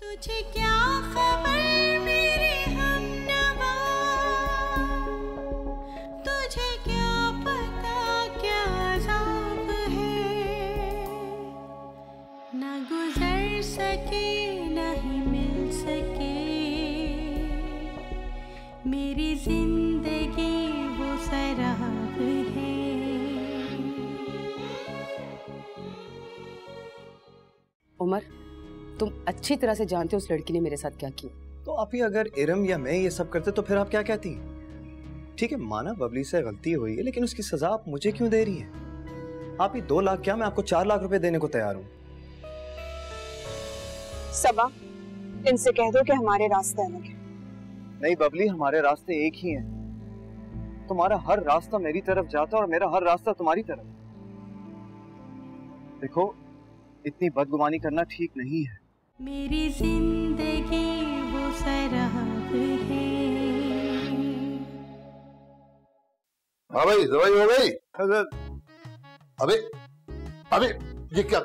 तुझे क्या खबर मेरे हमनवा, तुझे क्या पता क्या अज़ाब है, न गुजर सके न ही मिल सके मेरी जिंदगी वो सराब है। उमर, तुम अच्छी तरह से जानते हो उस लड़की ने मेरे साथ क्या किया। तो आप ही अगर इरम या मैं ये सब करते तो फिर आप क्या कहती? ठीक है, माना बबली से गलती हुई है, लेकिन उसकी सजा आप मुझे क्यों दे रही है? आप ही 2 लाख क्या, मैं आपको 4 लाख रुपए देने को तैयार हूँ। सबा, इनसे कह दो कि हमारे रास्ते अलग हैं। नहीं बबली, हमारे रास्ते एक ही हैं। तुम्हारा हर रास्ता मेरी तरफ जाता है और मेरा हर रास्ता तुम्हारी तरफ। देखो, इतनी बदगुमानी करना ठीक नहीं है। मेरी जिंदगी वो सराब है। हाँ भाई, दवाई हो गई? अबे अबे ये क्या,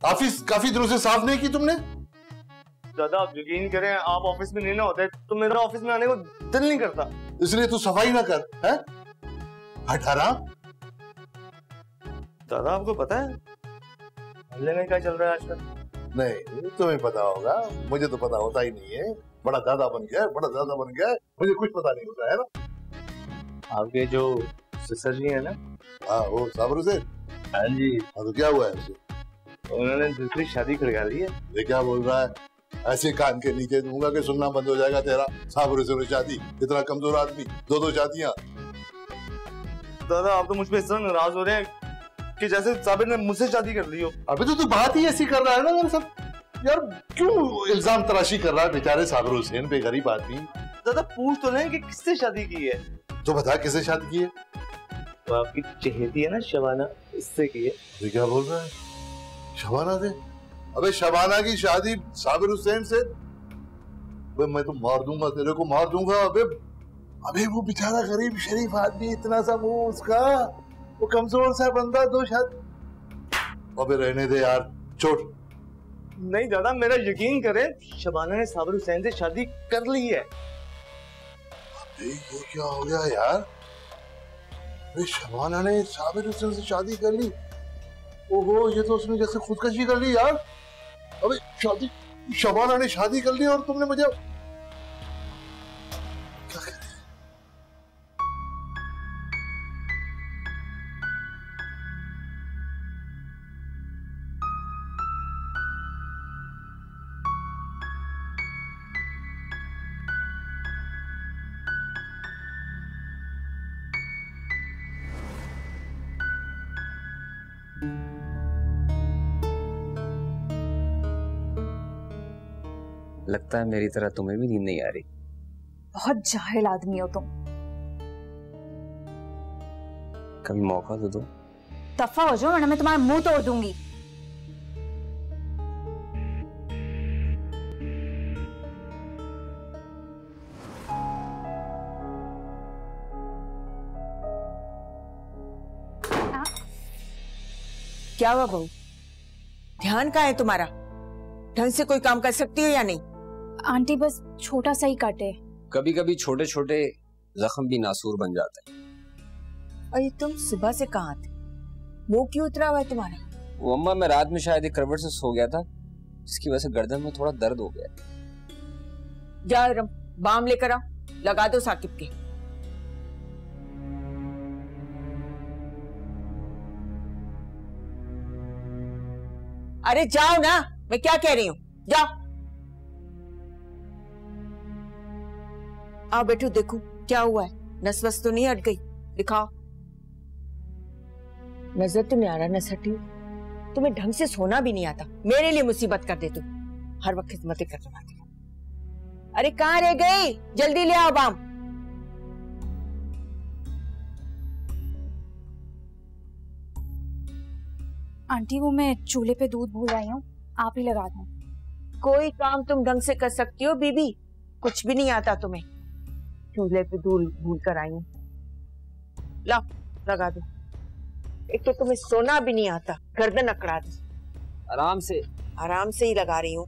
ऑफिस काफी दिनों से साफ नहीं की तुमने? दादा आप यकीन करें, आप ऑफिस में नहीं ना होते तो मेरा ऑफिस में आने को दिल नहीं करता। इसलिए तू सफाई ना कर है? हटारा। दादा आपको पता है मोहल्ले में क्या चल रहा है आजकल? नहीं, तुम्हें पता होगा, मुझे तो पता होता ही नहीं है। बड़ा दादा बन गया, बड़ा दादा बन गया, मुझे कुछ पता नहीं होता है ना। आपके जो सिस्टर जी है ना, हाँ वो साबर से। हाँ जी। हाँ तो क्या हुआ है उसे? उन्होंने दूसरी शादी खड़का ली है। ये क्या बोल रहा है? ऐसे कान के नीचे दूंगा कि सुनना बंद हो जाएगा तेरा। साबर से शादी, इतना कमजोर आदमी, 2 शादियां। दादा आप तो मुझ पे इतना नाराज हो रहे हैं कि जैसे साबिर ने मुझसे शादी कर ली हो। अभी तो तू बात ही ऐसी कर रहा है ना मेरे साथ। यार क्यों इल्जाम तराशी कर रहा है बेचारे साबिर हुसैन पे, गरीब आदमी। दादा पूछ तो लें कि किससे शादी की है। तो बता किससे शादी की है? तो आपकी चहेती है ना शबाना, इससे की है। ये क्या बोल रहा है? शबाना से? अबे शबाना की शादी साबिर हुसैन से? मैं तो मार दूंगा, तेरे को मार दूंगा। अबे वो बेचारा गरीब शरीफ आदमी, इतना सा मुंह उसका, वो कमजोर सा बंदा, 2 शादी। अबे रहने दे यार, छोड़। नहीं दादा मेरा यकीन करें, शबाना ने साबिर हुसैन से शादी कर ली है। अबे ये क्या हो गया यार? अबे शबाना ने साबिर हुसैन से शादी कर ली? ओहो, ये तो उसने जैसे खुदकशी कर ली यार। अबे शादी, शबाना ने शादी कर ली और तुमने मुझे क्या कर? लगता है मेरी तरह तुम्हें भी नींद नहीं आ रही। बहुत जाहिल आदमी हो तुम। कभी मौका तो दो। दफा हो जाओ वरना मैं तुम्हारा मुंह तोड़ दूंगी। क्या हुआ बहू? ध्यान कहाँ है तुम्हारा? ढंग से कोई काम कर सकती हो या नहीं? आंटी बस छोटा सा ही काटे। कभी कभी छोटे छोटे जख्म भी नासूर बन जाते हैं। और ये तुम सुबह से कहाँ थे? मुंह क्यों उतरा हुआ है तुम्हारा? वो अम्मा, मैं रात में शायद एक करवट से सो गया था, इसकी वजह से गर्दन में थोड़ा दर्द हो गया। जा रम, बाम लेकर आओ, लगा दो साकिब के। अरे जाओ ना, मैं क्या कह रही हूँ, जाओ। आओ बेटू, देखो क्या हुआ है, नस वस तो नहीं हट गई? दिखाओ। नजर तो नहीं आ रहा नस हटी। तुम्हें ढंग से सोना भी नहीं आता, मेरे लिए मुसीबत कर दे तुम। हर वक्त खिदमतें करवाती हो। अरे कहाँ रह गई? जल्दी ले आओ बाम। आंटी वो मैं चूल्हे पे दूध भूल आई हूँ, आप ही लगा दो। कोई काम तुम ढंग से कर सकती हो बीबी? कुछ भी नहीं आता तुम्हें। चूल्हे पे दूध भूल कर आई हूँ, ला लगा दो। एक तो तुम्हें सोना भी नहीं आता, गर्दन अकड़ा दी। आराम से। आराम से ही लगा रही हूँ।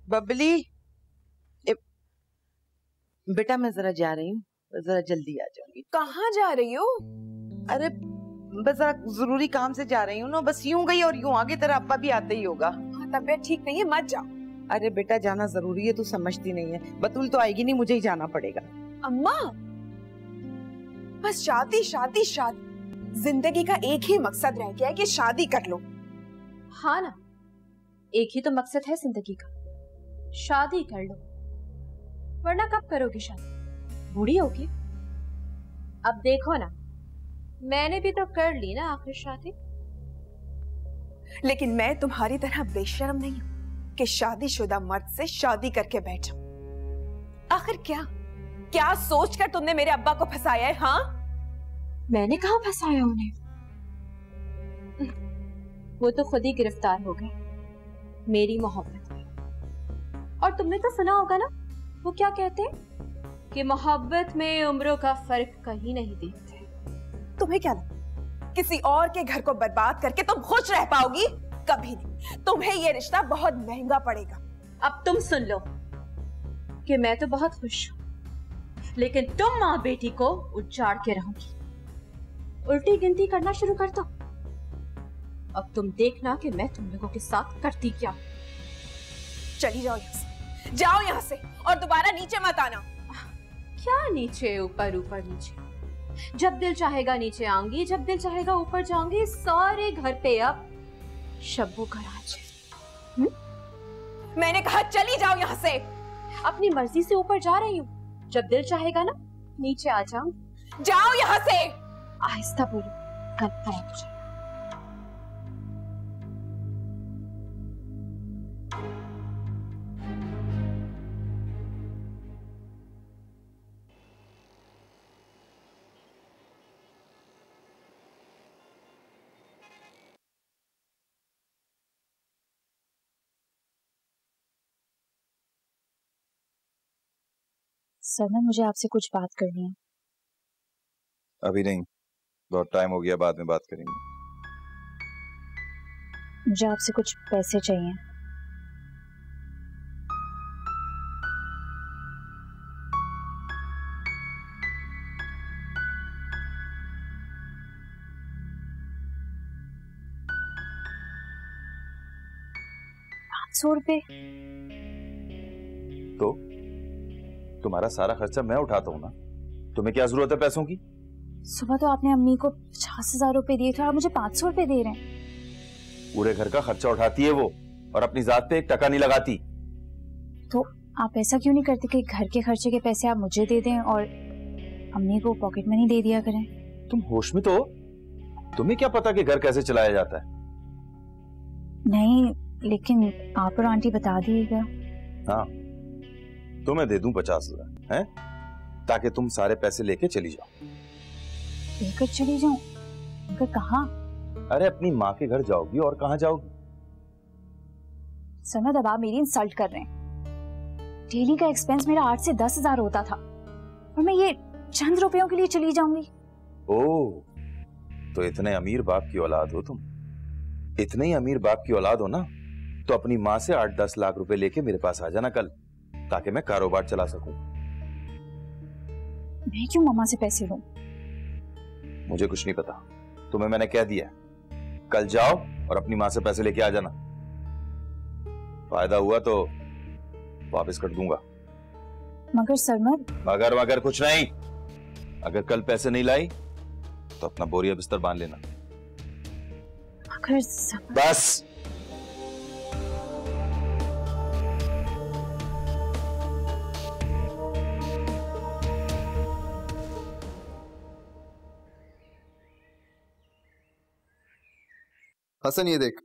बबली, बेटा मैं जरा जा रही हूँ, जरा जल्दी आ जाऊंगी। कहाँ जा रही हो? अरे बस जरा जरूरी काम से जा रही हूँ ना, बस यूं गई और यूं आगे, तेरा अब्बा भी आते ही होगा। तबीयत ठीक नहीं है, मत जा। अरे बेटा जाना जरूरी है, तू समझती नहीं है। बतूल तो आएगी नहीं, मुझे ही जाना पड़ेगा। अम्मा, बस शादी शादी शादी, जिंदगी का एक ही मकसद रह गया है कि शादी कर लो। हाँ ना, एक ही तो मकसद है जिंदगी का, शादी कर लो। वरना कब करोगी शादी? बूढ़ी होगी। अब देखो ना, मैंने भी तो कर ली ना आखिर शादी। लेकिन मैं तुम्हारी तरह बेशर्म नहीं हूं कि शादीशुदा मर्द से शादी करके बैठा। आखिर क्या क्या सोचकर तुमने मेरे अब्बा को फंसाया है? हाँ, मैंने कहाँ फंसाया उन्हें? वो तो खुद ही गिरफ्तार हो गए मेरी मोहब्बत में। और तुमने तो सुना होगा ना, वो क्या कहते हैं कि मोहब्बत में उम्रों का फर्क कहीं नहीं देखते। तुम्हें क्या लगता किसी और के घर को बर्बाद करके तुम खुश रह पाओगी? कभी नहीं। तुम्हें ये रिश्ता बहुत महंगा पड़ेगा। अब तुम सुन लो कि मैं तो बहुत खुश हूं, लेकिन तुम माँ बेटी को उजाड़ के रहोगी। उल्टी गिनती करना शुरू कर दो। अब तुम देखना कि मैं तुम लोगों के साथ करती क्या। चली जाओ यहाँ से, जाओ यहाँ से, और दोबारा नीचे मत आना। क्या नीचे ऊपर, ऊपर नीचे? जब दिल चाहेगा नीचे आऊंगी, जब दिल चाहेगा ऊपर जाऊंगी। सारे घर पे अब शब्बो गराज है। मैंने कहा चली जाओ यहाँ से। अपनी मर्जी से ऊपर जा रही हूँ, जब दिल चाहेगा ना नीचे आ जाऊं। जाओ यहाँ से। आहिस्ता बोलो, गलत खराब हो जाएगा। सर, मुझे आपसे कुछ बात करनी है। अभी नहीं, बहुत टाइम हो गया, बाद में बात करेंगे। मुझे आपसे कुछ पैसे चाहिए। ₹500। तो तुम्हारा सारा खर्चा मैं उठाता हूँ ना, तुम्हें क्या जरूरत है पैसों की? सुबह तो आपने अम्मी को 50,000 रुपए दिए थे और मुझे 500 रुपए दे रहे हैं। पूरे घर का खर्चा उठाती है वो, और अपनी जात पे 1 टका नहीं लगाती। तो आप ऐसा क्यों नहीं करते कि घर के खर्चे के पैसे आप मुझे दे दें और अम्मी को पॉकेट मनी दे दिया करें? तुम होश में तो हो? तुम्हें क्या पता कि घर कैसे चलाया जाता है? नहीं, लेकिन आप और आंटी बता दिएगा। हाँ, तो मैं दे दूं 50,000 हैं, ताकि तुम सारे पैसे लेके चली जाओ। लेकर चली जाऊं? मगर कहाँ? अरे अपनी माँ के घर जाओगी, और कहाँ जाओगी? सनद, अब आप मेरी इंसल्ट कर रहे हैं। डेली का एक्सपेंस मेरा 8 से 10,000 होता था, और मैं ये चंद रुपयों के लिए चली जाऊंगी। ओह, तो इतने अमीर बाप की औलाद हो तुम? इतने ही अमीर बाप की औलाद हो ना, तो अपनी माँ से 8-10 लाख रुपए लेके मेरे पास आ जाना कल, ताकि मैं कारोबार चला सकूं। मैं क्यों मम्मा से पैसे लूं? मुझे कुछ नहीं पता, तुम्हें मैंने कह दिया, कल जाओ और अपनी माँ से पैसे लेके आ जाना। फायदा हुआ तो वापस कर दूंगा। मगर सरमद, मगर कुछ नहीं। अगर कल पैसे नहीं लाई तो अपना बोरिया बिस्तर बांध लेना। मगर बस। हसन, ये देख,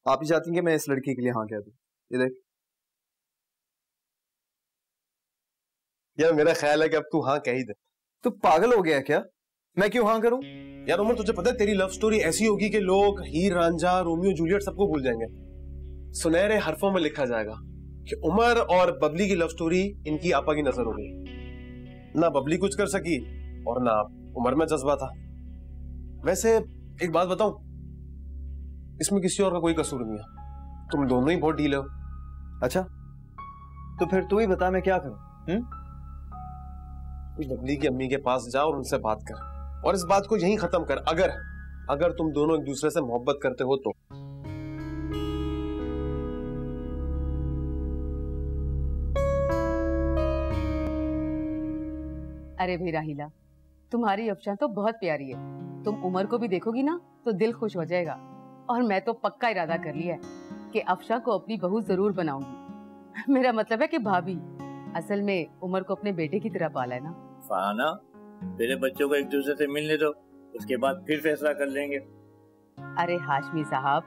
आप ही चाहती हैं कि मैं इस लड़की के लिए हाँ कह दूं? ये देख। यार मेरा ख्याल है कि अब तू हाँ कह ही दे। तू पागल हो गया क्या? मैं क्यों हाँ करूं? यार उमर, तुझे पता है तेरी लव स्टोरी ऐसी होगी कि लोग हीर रांझा, रोमियो जूलियट सबको भूल जाएंगे। सुनहरे हरफों में लिखा जाएगा कि उमर और बबली की लव स्टोरी इनकी आपा की नजर हो गई। ना बबली कुछ कर सकी और ना उमर में जज्बा था। वैसे एक बात बताऊं, इसमें किसी और का कोई कसूर नहीं है, तुम दोनों ही बहुत ढीले हो। अच्छा, तो फिर तू ही बता मैं क्या करूं? बबली की अम्मी के पास जा और उनसे बात कर और इस बात को यहीं खत्म कर। अगर तुम दोनों एक दूसरे से मोहब्बत करते हो तो। अरे भाई राहिला, तुम्हारी अफशा तो बहुत प्यारी है। तुम उमर को भी देखोगी ना तो दिल खुश हो जाएगा। और मैं तो पक्का इरादा कर लिया है कि अफशा को अपनी बहू जरूर बनाऊंगी। मेरा मतलब है कि भाभी, असल में उमर को अपने बेटे की तरह पाला है ना। फाना, तेरे बच्चों को एक दूसरे से मिलने दो, उसके बाद फिर फैसला कर लेंगे। अरे हाशमी साहब,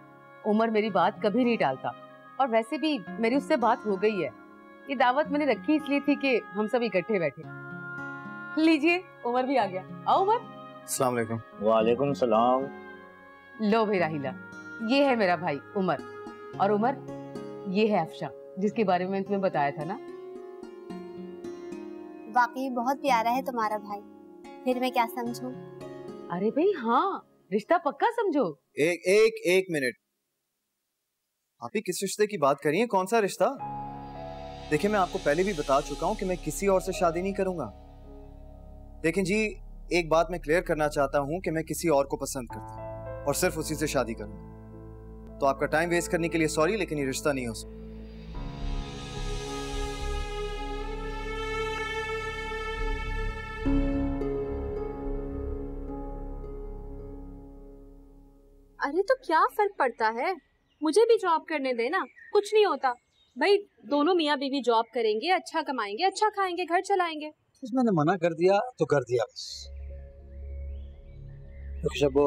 उमर मेरी बात कभी नहीं टालता और वैसे भी मेरी उससे बात हो गई है। ये दावत मैंने रखी इसलिए थी कि हम सब इकट्ठे बैठे। लीजिए, उमर भी आ गया। आओ उमर। अस्सलाम वालेकुम। वालेकुम सलाम। लो भाई राहिला, ये है मेरा भाई उमर, और उमर ये है अफशा जिसके बारे में मैंने तुम्हें बताया था ना। वाकई बहुत प्यारा है तुम्हारा भाई, फिर मैं क्या समझूं? अरे भाई हाँ, रिश्ता पक्का समझो। एक मिनट, आप ही किस रिश्ते की बात कर रही हैं? कौन सा रिश्ता? देखिए, मैं आपको पहले भी बता चुका हूं कि मैं किसी और से शादी नहीं करूंगा। लेकिन जी, एक बात मैं क्लियर करना चाहता हूं कि मैं किसी और को पसंद करता हूं और सिर्फ उसी से शादी करूंगा। तो आपका टाइम वेस्ट करने के लिए सॉरी, लेकिन ये रिश्ता नहीं हो सकता। अरे तो क्या फर्क पड़ता है, मुझे भी जॉब करने देना, कुछ नहीं होता भाई। दोनों मियाँ बीवी जॉब करेंगे, अच्छा कमाएंगे, अच्छा खाएंगे, घर चलाएंगे। मैंने मना कर दिया तो कर दिया बस। तो शबो,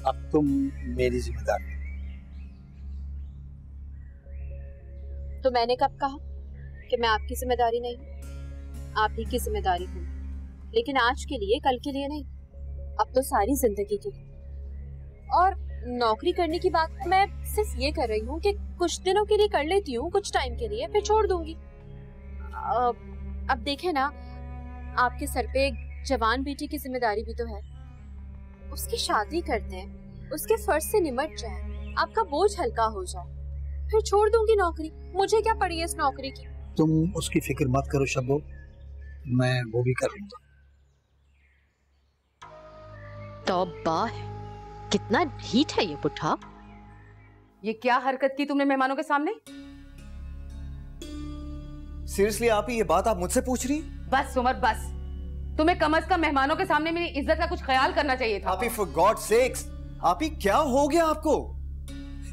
अब तुम मेरी जिम्मेदारी। तो मैंने कब कहा कि मैं आपकी जिम्मेदारी नहीं? आप ही की जिम्मेदारी हूँ, लेकिन आज के लिए, कल के लिए नहीं, अब तो सारी जिंदगी के लिए। और नौकरी करने की बात मैं सिर्फ ये कर रही हूँ कि कुछ दिनों के लिए कर लेती हूँ, कुछ टाइम के लिए, फिर छोड़ दूंगी। अब देखें ना, आपके सर पे एक जवान बेटी की जिम्मेदारी भी तो है। उसकी शादी करते हैं, उसके फर्ज से निमट जाए, आपका बोझ हल्का हो जाए, फिर छोड़ दूंगी नौकरी। मुझे क्या पड़ी है इस नौकरी की? तुम उसकी फिक्र मत करो शबो, मैं वो भी कर लूंगा। तौबा है, कितना ढीठ है ये पुट्ठा। ये क्या हरकत की तुमने मेहमानों के सामने? सीरियसली आप ही ये बात आप मुझसे पूछ रही? बस उमर बस, तुम्हें कम से कम मेहमानों के सामने मेरी इज्जत का कुछ ख्याल करना चाहिए था। आप ही, फॉर गॉड सेक्स, आप ही क्या हो गया आपको?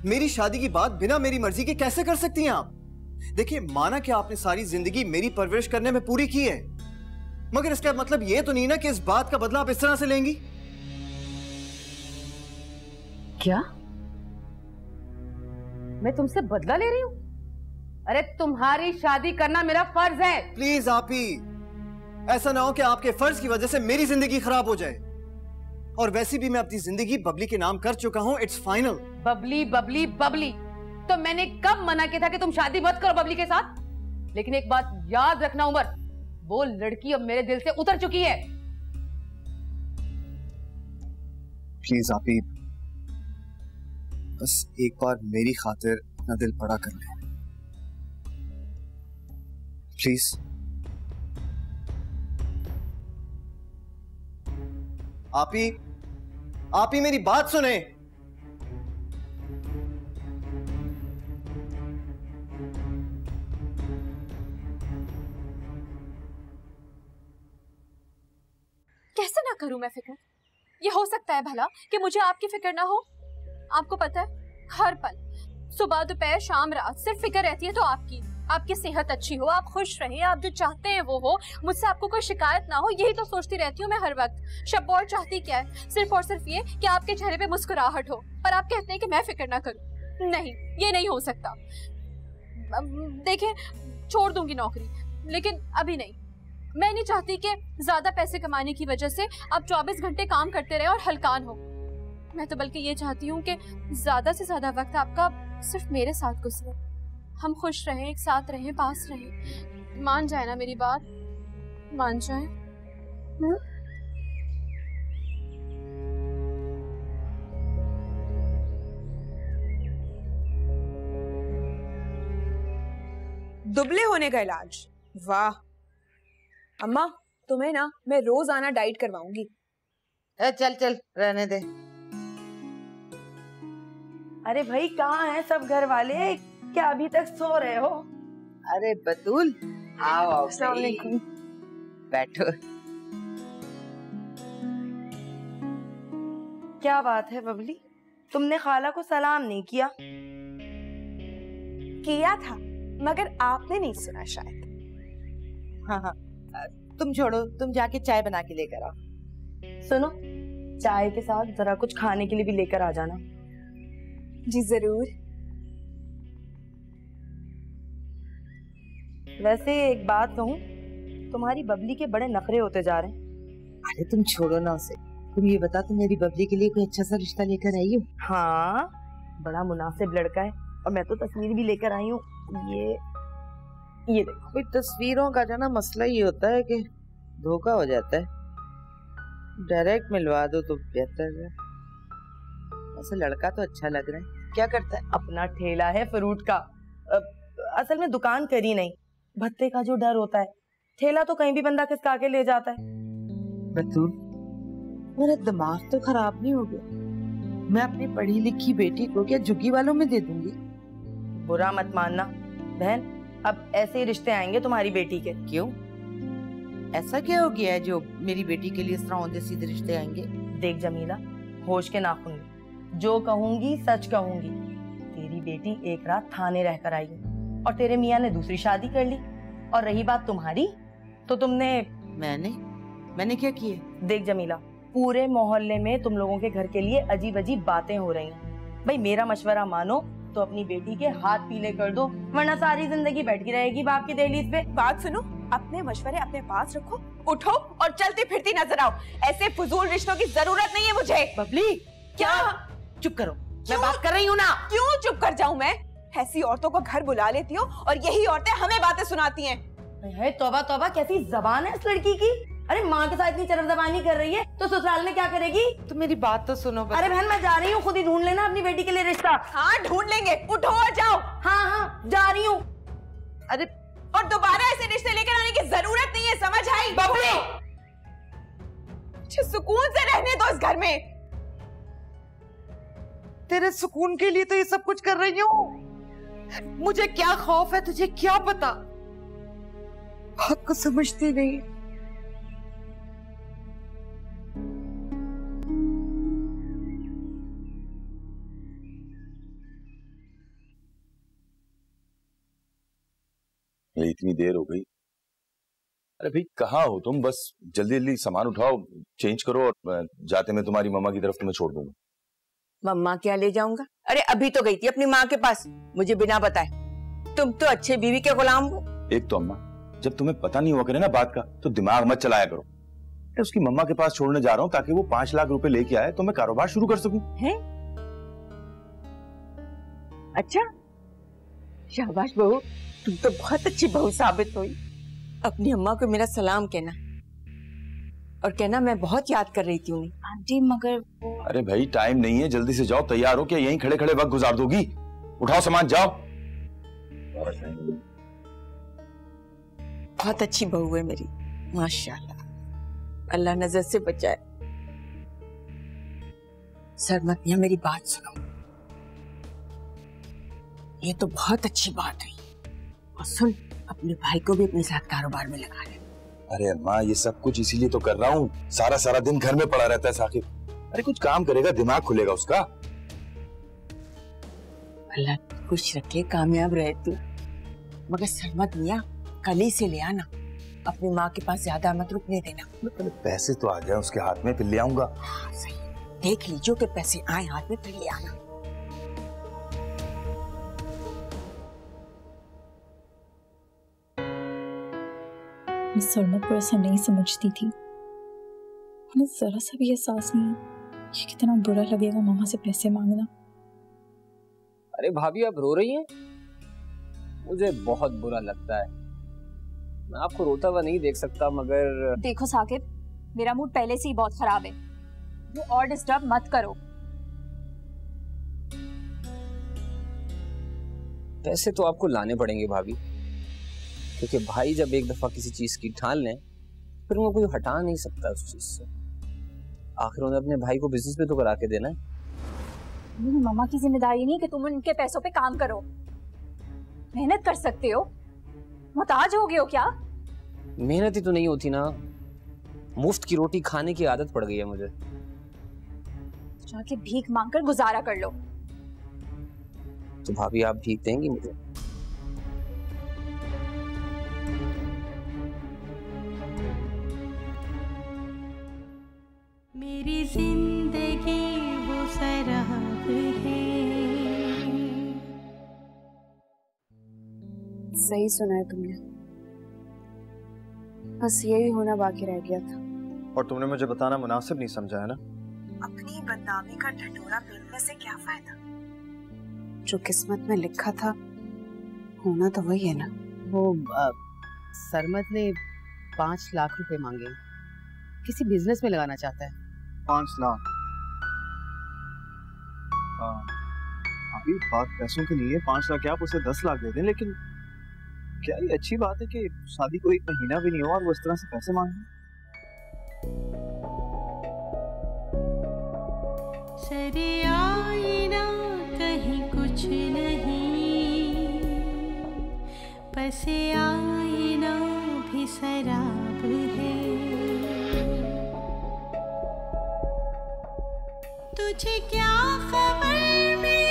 मेरी शादी की बात बिना मेरी मर्जी के कैसे कर सकती हैं आप? देखिए, माना कि आपने सारी जिंदगी मेरी परवरिश करने में पूरी की है, मगर इसका मतलब ये तो नहीं ना कि इस बात का बदला आप इस तरह से लेंगी। क्या मैं तुमसे बदला ले रही हूँ? अरे तुम्हारी शादी करना मेरा फर्ज है। प्लीज आप ही, ऐसा ना हो कि आपके फर्ज की वजह से मेरी जिंदगी खराब हो जाए। और वैसे भी मैं अपनी जिंदगी बबली के नाम कर चुका हूँ, इट्स फाइनल। बबली बबली बबली, तो मैंने कब मना किया था कि तुम शादी मत करो बबली के साथ? लेकिन एक बात याद रखना उमर, वो लड़की अब मेरे दिल से उतर चुकी है। प्लीज आप ही, बस एक बार मेरी खातिर अपना दिल बड़ा कर ले प्लीज। आप ही मेरी बात सुने। कैसे ना करूं मैं फिक्र? ये हो सकता है भला कि मुझे आपकी फिक्र ना हो? आपको पता है, हर पल, सुबह दोपहर शाम रात, सिर्फ फिक्र रहती है तो आपकी सेहत अच्छी हो, आप खुश रहें, आप जो चाहते हैं वो हो, मुझसे आपको कोई शिकायत ना हो, यही तो सोचती रहती हूँ मैं हर वक्त। शब और चाहती क्या है? सिर्फ और सिर्फ ये कि आपके चेहरे पे मुस्कुराहट हो, पर आप कहते हैं कि मैं फिक्र ना करूं। नहीं, ये नहीं हो सकता। देखें, छोड़ दूंगी नौकरी, लेकिन अभी नहीं। मैं नहीं चाहती कि ज्यादा पैसे कमाने की वजह से आप 24 घंटे काम करते रहे और हलकान हो। मैं तो बल्कि ये चाहती हूँ कि ज्यादा से ज्यादा वक्त आपका सिर्फ मेरे साथ गुजरे, हम खुश रहें, एक साथ रहें, पास रहें। मान जाए ना मेरी बात, मान जाए। दुबले होने का इलाज? वाह अम्मा, तुम्हें ना मैं रोजाना डाइट करवाऊंगी। चल चल रहने दे। अरे भाई कहाँ हैं सब घर वाले? क्या अभी तक सो रहे हो? अरे बतूल आओ आओ। अस्सलाम वालेकुम। बैठो। क्या बात है बबली, तुमने खाला को सलाम नहीं किया? किया था मगर आपने नहीं सुना शायद। हाँ हाँ तुम छोड़ो, तुम जाके चाय बना के लेकर आओ। सुनो, चाय के साथ जरा कुछ खाने के लिए भी लेकर आ जाना। जी जरूर। वैसे एक बात कहूँ, तुम्हारी बबली के बड़े नखरे होते जा रहे हैं। अरे तुम छोड़ो ना उसे, तुम ये बता तुम मेरी बबली के लिए कोई अच्छा सा रिश्ता लेकर आई हो? हाँ बड़ा मुनासिब लड़का है, और मैं तो तस्वीर भी लेकर आई हूँ। ये देखो। कोई तस्वीरों का जो ना मसला ही होता है कि धोखा हो जाता है, डायरेक्ट मिलवा दो तो बेहतर है। ऐसे लड़का तो अच्छा लग रहा है। क्या करता है? अपना ठेला है फ्रूट का। असल में दुकान करी नहीं, भत्ते का जो डर होता है, ठेला तो कहीं भी बंदा खिसका के ले जाता है। बतूल, मेरा दिमाग तो खराब नहीं हो गया? मैं अपनी पढ़ी लिखी बेटी को क्या झुग्गी वालों में दे दूंगी? बुरा मत मानना बहन, अब ऐसे ही रिश्ते आएंगे तुम्हारी बेटी के। क्यों? ऐसा क्या हो गया है जो मेरी बेटी के लिए इस तरह औंधे सीधे रिश्ते आएंगे? देख जमीला, होश के नाखून, जो कहूंगी सच कहूंगी। तेरी बेटी एक रात थाने रहकर आई और तेरे मियाँ ने दूसरी शादी कर ली। और रही बात तुम्हारी, तो तुमने मैंने क्या किया? देख जमीला, पूरे मोहल्ले में तुम लोगों के घर के लिए अजीब अजीब बातें हो रही हैं। भाई मेरा मशवरा मानो तो अपनी बेटी के हाथ पीले कर दो, वरना सारी जिंदगी बैठी रहेगी बाप की दहलीज पे। बात सुनो, अपने मशवरे अपने पास रखो, उठो और चलती फिरती नजर आओ। ऐसे फजूल रिश्तों की जरूरत नहीं है मुझे। बबली क्या? चुप करो, मैं बात कर रही हूँ ना। क्यों चुप कर जाऊँ मैं? ऐसी औरतों को घर बुला लेती हो और यही औरतें हमें बातें सुनाती हैं। तौबा तौबा, कैसी जबान है इस लड़की की। अरे माँ के साथ इतनी चरब जबानी कर रही है तो ससुराल में क्या करेगी? तो मेरी बात तो सुनो। अरे बहन मैं जा रही हूँ, खुद ही ढूंढ लेना अपनी बेटी के लिए रिश्ता। हाँ ढूंढ लेंगे, उठो और जाओ। हाँ जा रही हूँ। अरे और दोबारा ऐसे रिश्ते लेकर आने की जरूरत नहीं है, समझ आई? बबली सुकून से रहने दो इस घर में। तेरे सुकून के लिए तो ये सब कुछ कर रही हूँ। मुझे क्या खौफ है, तुझे क्या पता? बात को समझती नहीं। ये इतनी देर हो गई। अरे भाई कहाँ हो तुम? बस जल्दी जल्दी सामान उठाओ, चेंज करो, और जाते मैं तुम्हारी मम्मा की तरफ तुम्हें छोड़ दूंगा। मम्मा क्या ले जाऊंगा? अरे अभी तो गई थी अपनी माँ के पास, मुझे बिना बताए। तुम तो अच्छे बीवी के गुलाम हो। एक तो अम्मा, जब तुम्हें पता नहीं हुआ करे ना बात का, तो दिमाग मत चलाया करो। उसकी मम्मा के पास छोड़ने जा रहा हूँ ताकि वो 5 लाख रुपए लेके आए तो मैं कारोबार शुरू कर सकूं। हैं? अच्छा, शाबाश बहू, तुम तो बहुत अच्छी बहू साबित हुई। अपनी अम्मा को मेरा सलाम कहना, और कहना मैं बहुत याद कर रही थी उन्हें। आंटी मगर वो... अरे भाई टाइम नहीं है, जल्दी से जाओ, तैयार हो क्या यहीं खड़े खड़े वक्त गुजार दोगी? उठाओ सामान, जाओ। बहुत अच्छी बहू है मेरी, माशाल्लाह, अल्लाह नजर से बचाए। सरमतिया मेरी बात सुनो, ये तो बहुत अच्छी बात हुई। और सुन, अपने भाई को भी अपने साथ कारोबार में लगा ले। अरे अम्मा, ये सब कुछ इसीलिए तो कर रहा हूँ। सारा सारा दिन घर में पड़ा रहता है साकिब। अरे कुछ काम करेगा, दिमाग खुलेगा उसका। अल्लाह खुश रखे, कामयाब रहे तू। मगर सरमत मियाँ, कल ही से ले आना, अपनी माँ के पास ज्यादा मत रुकने देना। पैसे तो आ जाए उसके हाथ में, फिर ले आऊंगा। हाँ सही, देख लीजिए कि पैसे आए हाथ में, फिर ले आना। मैं सरमत को ऐसा नहीं समझती थी। मुझे जरा सा भी एहसास नहीं है कि कितना बुरा लगेगा मामा से पैसे मांगना। अरे भाभी आप रो रही हैं? मुझे बहुत बुरा लगता है। मैं आपको रोता हुआ नहीं देख सकता, मगर देखो साकिब, मेरा मूड पहले से ही बहुत खराब है, वो और डिस्टर्ब मत करो। पैसे तो आपको लाने पड़ेंगे भाभी, क्योंकि भाई जब एक दफा किसी चीज की ठान लें फिर वो कोई हटा नहीं सकता उस चीज से। आखिर उन्हें अपने भाई को बिजनेस पे तो करा के देना है। मेरी मम्मा की जिम्मेदारी नहीं कि तुम उनके पैसों पे काम करो, मेहनत कर सकते हो। मुहताज हो गए हो क्या? मेहनत ही तो नहीं होती ना, मुफ्त की रोटी खाने की आदत पड़ गई है मुझे। जाके भीख मांगकर गुजारा कर लो। तो भाभी आप भीख देंगी मुझे? मेरी जिंदगी वो सराब है। सही सुना है तुमने, बस यही होना बाकी रह गया था। और तुमने मुझे बताना मुनासिब नहीं समझा है ना? अपनी बदनामी का ढंढोरा पीटने से क्या फायदा? जो किस्मत में लिखा था होना तो वही है ना। वो सरमद ने 5 लाख रुपए मांगे, किसी बिजनेस में लगाना चाहता है। 5 लाख? अभी बात पैसों की नहीं है। 5 लाख क्या, आप उसे 10 लाख दे दें। लेकिन क्या ये अच्छी बात है कि शादी को 1 महीना भी नहीं हुआ और वो इस तरह से पैसे मांगे? सरे आईना कहीं कुछ नहीं, पसे आईना भी शराब है। तुझे क्या खबर मेरी